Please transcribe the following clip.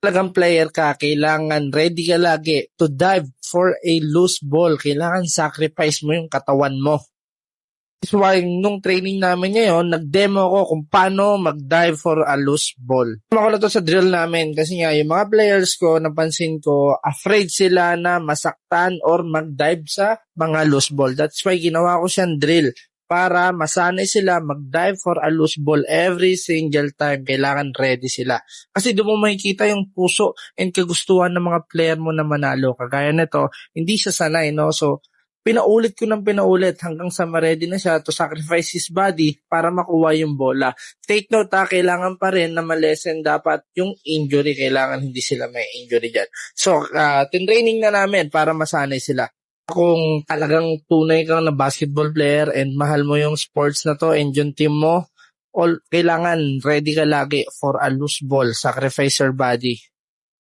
talagang player ka, kailangan ready ka lagi to dive for a loose ball. Kailangan sacrifice mo yung katawan mo. That's why nung training namin ngayon, nag-demo ko kung paano mag-dive for a loose ball. Tama ko na to sa drill namin kasi nga yung mga players ko, napansin ko, afraid sila na masaktan or mag-dive sa mga loose ball. That's why ginawa ko siyang drill para masanay sila mag-dive for a loose ball every single time. Kailangan ready sila. Kasi doon mo makikita yung puso and kagustuhan ng mga player mo na manalo. Kagaya nito, hindi siya sanay, no? So, pinaulit ko ng pinaulit hanggang sa ma-ready na siya to sacrifice his body para makuha yung bola. Take note kailangan pa rin na ma-lessen dapat yung injury. Kailangan hindi sila may injury dyan. So, tinraining na namin para masanay sila. Kung talagang tunay kang na basketball player and mahal mo yung sports na to and yung team mo, kailangan ready ka lagi for a loose ball, sacrifice your body.